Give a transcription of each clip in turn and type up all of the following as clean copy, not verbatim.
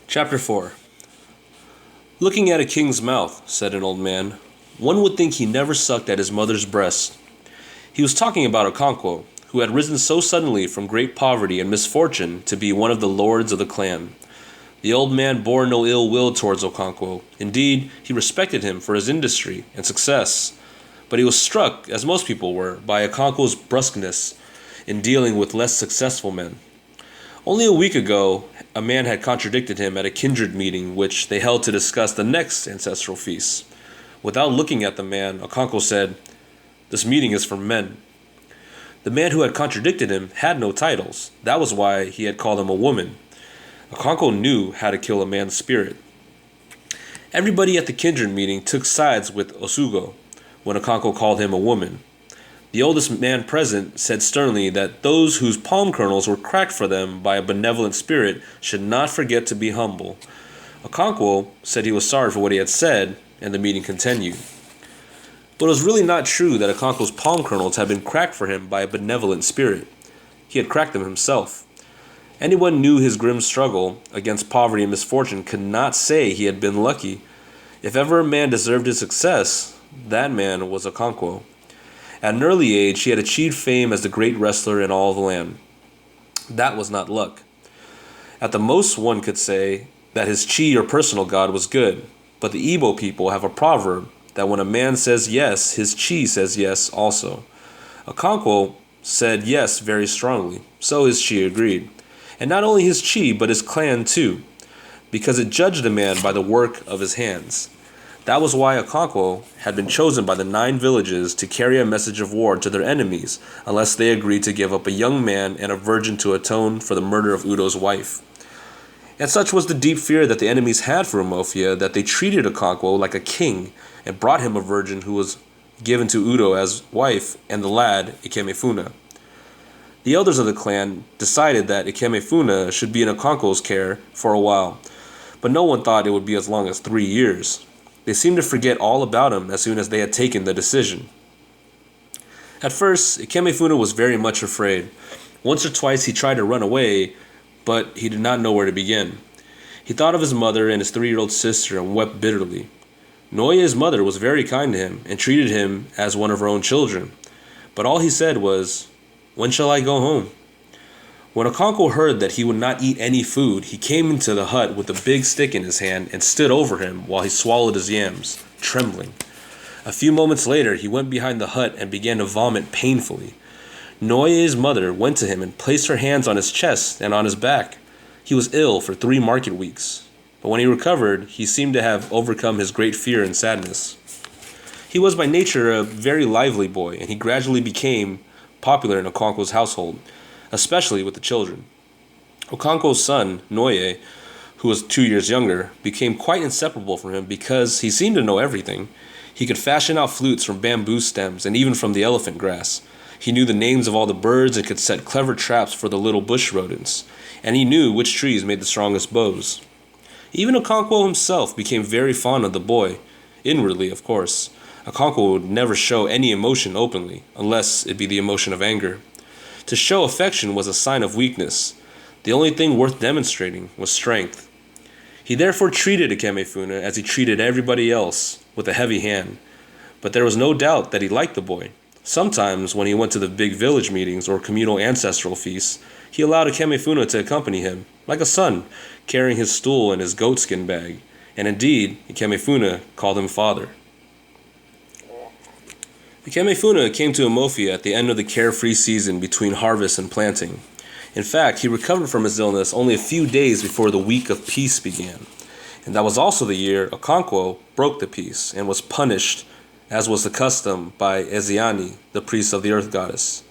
Chapter 4. Looking at a king's mouth, said an old man, one would think he never sucked at his mother's breast. He was talking about Okonkwo, who had risen so suddenly from great poverty and misfortune to be one of the lords of the clan. The old man bore no ill will towards Okonkwo. Indeed, he respected him for his industry and success. But he was struck, as most people were, by Okonkwo's brusqueness in dealing with less successful men. Only a week ago, a man had contradicted him at a kindred meeting which they held to discuss the next ancestral feast. Without looking at the man, Okonkwo said, "This meeting is for men." The man who had contradicted him had no titles. That was why he had called him a woman. Okonkwo knew how to kill a man's spirit. Everybody at the kindred meeting took sides with Osugo when Okonkwo called him a woman. The oldest man present said sternly that those whose palm kernels were cracked for them by a benevolent spirit should not forget to be humble. Okonkwo said he was sorry for what he had said, and the meeting continued. But it was really not true that Okonkwo's palm kernels had been cracked for him by a benevolent spirit. He had cracked them himself. Anyone who knew his grim struggle against poverty and misfortune could not say he had been lucky. If ever a man deserved his success, that man was Okonkwo. At an early age, he had achieved fame as the great wrestler in all the land. That was not luck. At the most, one could say that his chi or personal god was good, but the Igbo people have a proverb that when a man says yes, his chi says yes also. Okonkwo said yes very strongly, so his chi agreed. And not only his chi, but his clan too, because it judged a man by the work of his hands. That was why Okonkwo had been chosen by the 9 villages to carry a message of war to their enemies, unless they agreed to give up a young man and a virgin to atone for the murder of Udo's wife. And such was the deep fear that the enemies had for Umofia that they treated Okonkwo like a king and brought him a virgin who was given to Udo as wife and the lad Ikemefuna. The elders of the clan decided that Ikemefuna should be in Okonkwo's care for a while, but no one thought it would be as long as 3 years. They seemed to forget all about him as soon as they had taken the decision. At first, Ikemefuna was very much afraid. Once or twice he tried to run away, but he did not know where to begin. He thought of his mother and his 3-year-old sister and wept bitterly. Noye's mother was very kind to him and treated him as one of her own children. But all he said was, "When shall I go home?" When Okonkwo heard that he would not eat any food, he came into the hut with a big stick in his hand and stood over him while he swallowed his yams, trembling. A few moments later, he went behind the hut and began to vomit painfully. Noye's mother went to him and placed her hands on his chest and on his back. He was ill for 3 market weeks, but when he recovered, he seemed to have overcome his great fear and sadness. He was by nature a very lively boy, and he gradually became popular in Okonkwo's household, especially with the children. Okonkwo's son, Noye, who was 2 years younger, became quite inseparable from him because he seemed to know everything. He could fashion out flutes from bamboo stems and even from the elephant grass. He knew the names of all the birds and could set clever traps for the little bush rodents, and he knew which trees made the strongest bows. Even Okonkwo himself became very fond of the boy, inwardly, of course. Okonkwo would never show any emotion openly, unless it be the emotion of anger. To show affection was a sign of weakness. The only thing worth demonstrating was strength. He therefore treated Ikemefuna as he treated everybody else, with a heavy hand. But there was no doubt that he liked the boy. Sometimes, when he went to the big village meetings or communal ancestral feasts, he allowed Ikemefuna to accompany him, like a son, carrying his stool and his goatskin bag. And indeed, Ikemefuna called him father. Ikemefuna came to Umofia at the end of the carefree season between harvest and planting. In fact, he recovered from his illness only a few days before the week of peace began. And that was also the year Okonkwo broke the peace and was punished, as was the custom, by Ezeani, the priest of the earth goddess.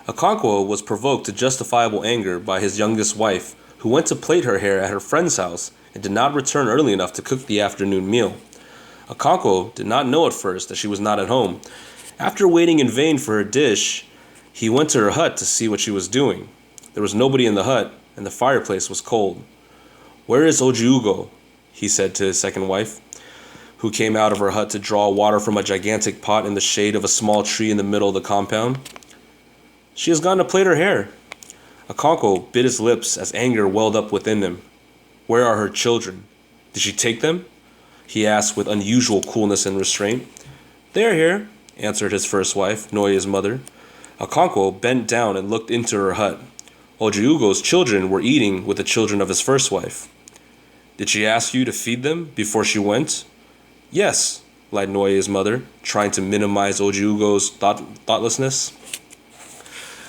Okonkwo was provoked to justifiable anger by his youngest wife, who went to plait her hair at her friend's house and did not return early enough to cook the afternoon meal. Okonkwo did not know at first that she was not at home. After waiting in vain for her dish, he went to her hut to see what she was doing. There was nobody in the hut, and the fireplace was cold. "Where is Ojiugo?" he said to his second wife, who came out of her hut to draw water from a gigantic pot in the shade of a small tree in the middle of the compound. "She has gone to plait her hair." Okonkwo bit his lips as anger welled up within him. Where are her children? Did she take them? He asked with unusual coolness and restraint. They are here, answered his first wife, Noye's mother. Okonkwo bent down and looked into her hut. Ojiugo's children were eating with the children of his first wife. Did she ask you to feed them before she went? Yes, lied Noye's mother, trying to minimize Ojiugo's thoughtlessness.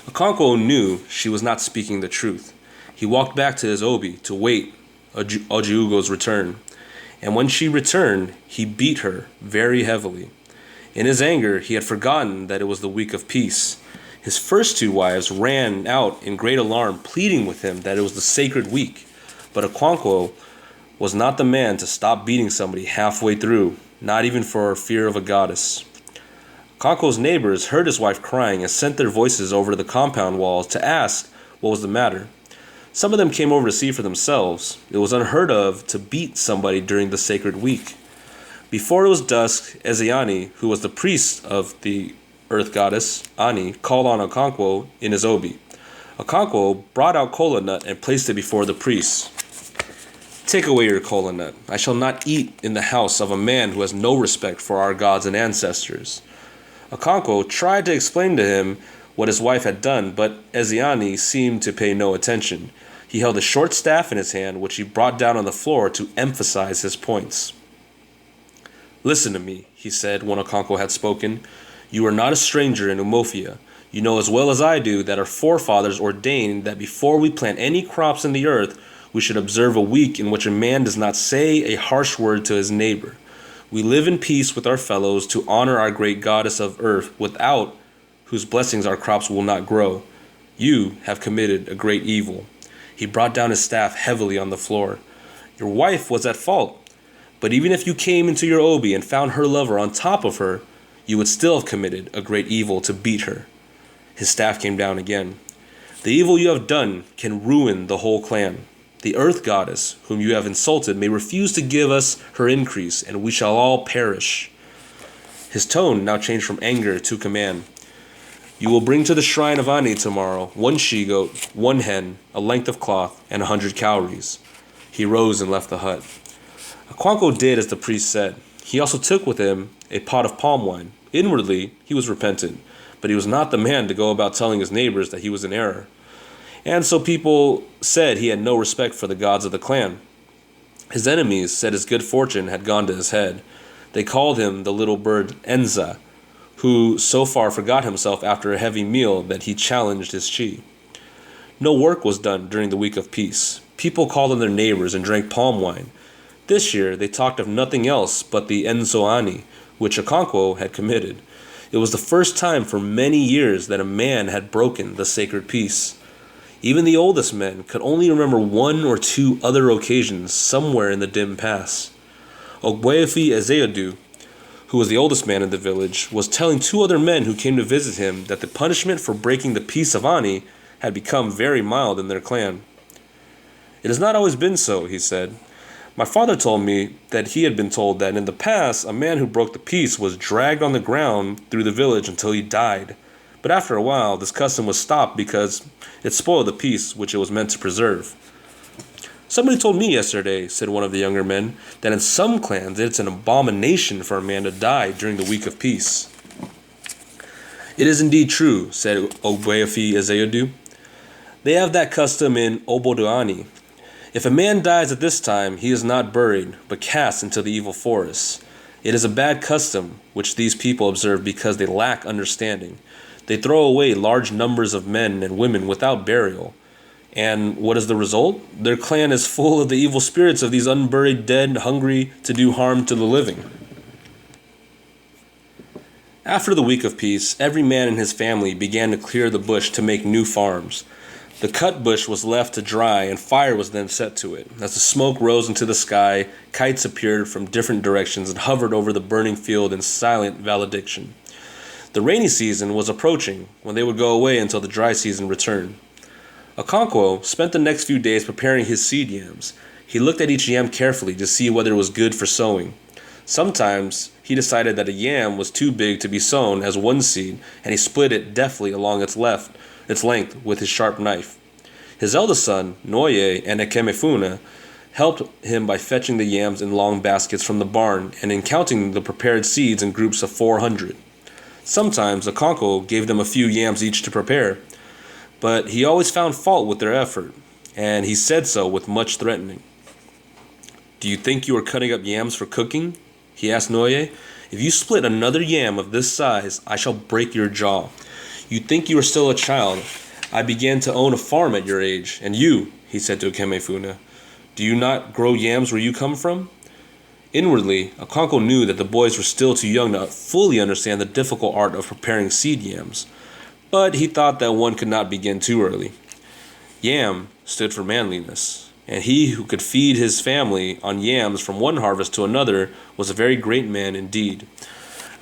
Okonkwo knew she was not speaking the truth. He walked back to his obi to wait Ojiugo's return, and when she returned, he beat her very heavily. In his anger, he had forgotten that it was the week of peace. His first two wives ran out in great alarm, pleading with him that it was the sacred week. But Okonkwo was not the man to stop beating somebody halfway through, not even for fear of a goddess. Okonkwo's neighbors heard his wife crying and sent their voices over the compound walls to ask what was the matter. Some of them came over to see for themselves. It was unheard of to beat somebody during the sacred week. Before it was dusk, Ezeani, who was the priest of the earth goddess, Ani, called on Okonkwo in his obi. Okonkwo brought out kola nut and placed it before the priest. Take away your kola nut. I shall not eat in the house of a man who has no respect for our gods and ancestors. Okonkwo tried to explain to him what his wife had done, but Ezeani seemed to pay no attention. He held a short staff in his hand, which he brought down on the floor to emphasize his points. Listen to me, he said when Okonkwo had spoken. You are not a stranger in Umofia. You know as well as I do that our forefathers ordained that before we plant any crops in the earth, we should observe a week in which a man does not say a harsh word to his neighbor. We live in peace with our fellows to honor our great goddess of earth, without whose blessings our crops will not grow. You have committed a great evil. He brought down his staff heavily on the floor. Your wife was at fault, but even if you came into your obi and found her lover on top of her, you would still have committed a great evil to beat her. His staff came down again. The evil you have done can ruin the whole clan. The earth goddess, whom you have insulted, may refuse to give us her increase, and we shall all perish. His tone now changed from anger to command. You will bring to the shrine of Ani tomorrow 1 she-goat, 1 hen, a length of cloth, and 100 cowries. He rose and left the hut. Okonkwo did as the priest said. He also took with him a pot of palm wine. Inwardly, he was repentant, but he was not the man to go about telling his neighbors that he was in error. And so people said he had no respect for the gods of the clan. His enemies said his good fortune had gone to his head. They called him the little bird Enza, who so far forgot himself after a heavy meal that he challenged his chi. No work was done during the week of peace. People called on their neighbors and drank palm wine. This year they talked of nothing else but the Enzoani, which Okonkwo had committed. It was the first time for many years that a man had broken the sacred peace. Even the oldest men could only remember 1 or 2 other occasions somewhere in the dim past. Ogbuefi Ezeodu, who was the oldest man in the village, was telling 2 other men who came to visit him that the punishment for breaking the peace of Ani had become very mild in their clan. It has not always been so, he said. My father told me that he had been told that in the past a man who broke the peace was dragged on the ground through the village until he died. But after a while, this custom was stopped because it spoiled the peace which it was meant to preserve. Somebody told me yesterday, said one of the younger men, that in some clans it's an abomination for a man to die during the week of peace. It is indeed true, said Ogbuefi Ezeodu. They have that custom in Obodoani. If a man dies at this time, he is not buried, but cast into the evil forest. It is a bad custom which these people observe because they lack understanding. They throw away large numbers of men and women without burial. And what is the result? Their clan is full of the evil spirits of these unburied dead, hungry to do harm to the living. After the week of peace, every man and his family began to clear the bush to make new farms. The cut bush was left to dry, and fire was then set to it. As the smoke rose into the sky, kites appeared from different directions and hovered over the burning field in silent valediction. The rainy season was approaching, when they would go away until the dry season returned. Okonkwo spent the next few days preparing his seed yams. He looked at each yam carefully to see whether it was good for sowing. Sometimes he decided that a yam was too big to be sown as one seed, and he split it deftly along its length with his sharp knife. His eldest son, Noye and Ekemefuna, helped him by fetching the yams in long baskets from the barn and in counting the prepared seeds in groups of 400. Sometimes Okonkwo gave them a few yams each to prepare, but he always found fault with their effort, and he said so with much threatening. "Do you think you are cutting up yams for cooking?" he asked Ngoye. "If you split another yam of this size, I shall break your jaw. You think you are still a child. I began to own a farm at your age, and you," he said to Ikemefuna, "do you not grow yams where you come from?" Inwardly, Okonkwo knew that the boys were still too young to fully understand the difficult art of preparing seed yams, but he thought that one could not begin too early. Yam stood for manliness, and he who could feed his family on yams from one harvest to another was a very great man indeed.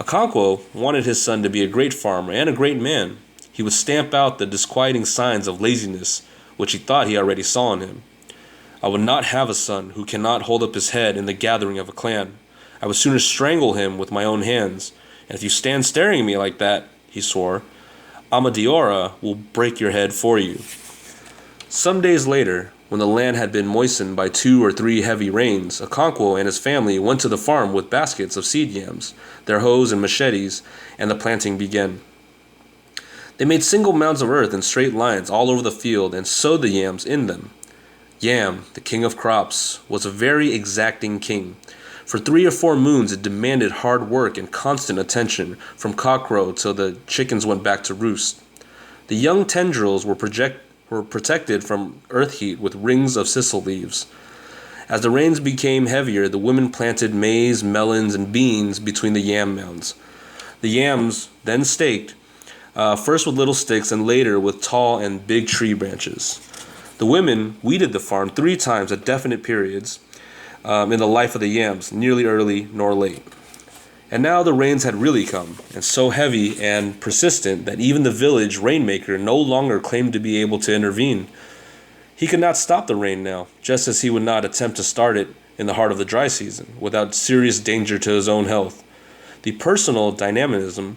Okonkwo wanted his son to be a great farmer and a great man. He would stamp out the disquieting signs of laziness which he thought he already saw in him. "I would not have a son who cannot hold up his head in the gathering of a clan. I would sooner strangle him with my own hands. And if you stand staring at me like that," he swore, "Amadiora will break your head for you." Some days later, when the land had been moistened by 2 or 3 heavy rains, Okonkwo and his family went to the farm with baskets of seed yams, their hoes and machetes, and the planting began. They made single mounds of earth in straight lines all over the field and sowed the yams in them. Yam, the king of crops, was a very exacting king. For 3 or 4 moons it demanded hard work and constant attention, from cockcrow till the chickens went back to roost. The young tendrils were protected from earth heat with rings of sisal leaves. As the rains became heavier, the women planted maize, melons, and beans between the yam mounds. The yams, then staked, first with little sticks and later with tall and big tree branches. The women weeded the farm 3 times at definite periods in the life of the yams, neither early nor late. And now the rains had really come, and so heavy and persistent that even the village rainmaker no longer claimed to be able to intervene. He could not stop the rain now, just as he would not attempt to start it in the heart of the dry season, without serious danger to his own health. The personal dynamism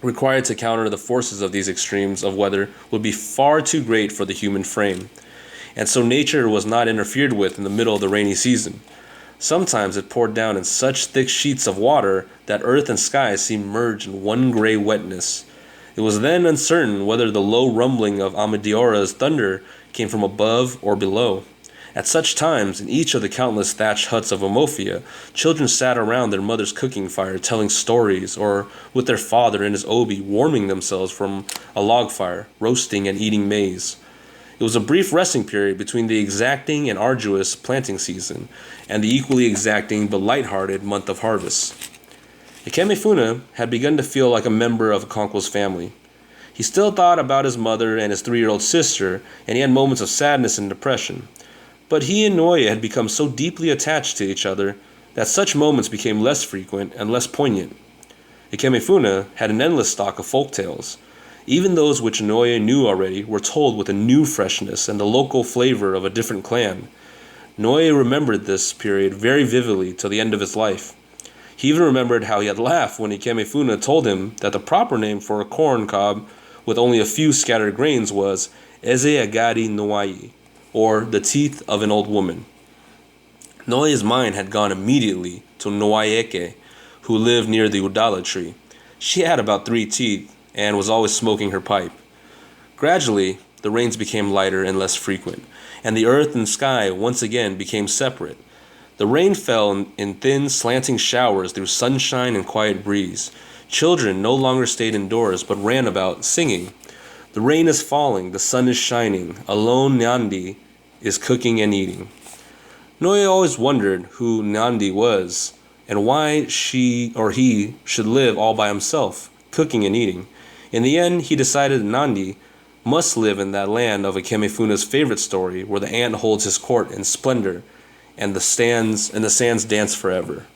required to counter the forces of these extremes of weather would be far too great for the human frame, and so nature was not interfered with in the middle of the rainy season. Sometimes it poured down in such thick sheets of water that earth and sky seemed merged in one gray wetness. It was then uncertain whether the low rumbling of Amadiora's thunder came from above or below. At such times, in each of the countless thatched huts of Omofia, children sat around their mother's cooking fire telling stories, or with their father in his obi warming themselves from a log fire, roasting and eating maize. It was a brief resting period between the exacting and arduous planting season and the equally exacting but light-hearted month of harvest. Ikemefuna had begun to feel like a member of Okonkwo's family. He still thought about his mother and his 3-year-old sister, and he had moments of sadness and depression. But he and Ngoye had become so deeply attached to each other that such moments became less frequent and less poignant. Ikemefuna had an endless stock of folk tales. Even those which Ngoye knew already were told with a new freshness and the local flavor of a different clan. Ngoye remembered this period very vividly till the end of his life. He even remembered how he had laughed when Ikemefuna told him that the proper name for a corn cob with only a few scattered grains was Eze Agadi Ngoye, or the teeth of an old woman. Ngoye's mind had gone immediately to Ngoyeke, who lived near the Udala tree. She had about 3 teeth and was always smoking her pipe. Gradually, the rains became lighter and less frequent, and the earth and sky once again became separate. The rain fell in thin, slanting showers through sunshine and quiet breeze. Children no longer stayed indoors, but ran about, singing. The rain is falling, the sun is shining, alone Nyandi is cooking and eating. Ngoye always wondered who Nyandi was, and why she or he should live all by himself, cooking and eating. In the end, he decided that Nandi must live in that land of Ikemefuna's favorite story, where the ant holds his court in splendor, and the sands dance forever.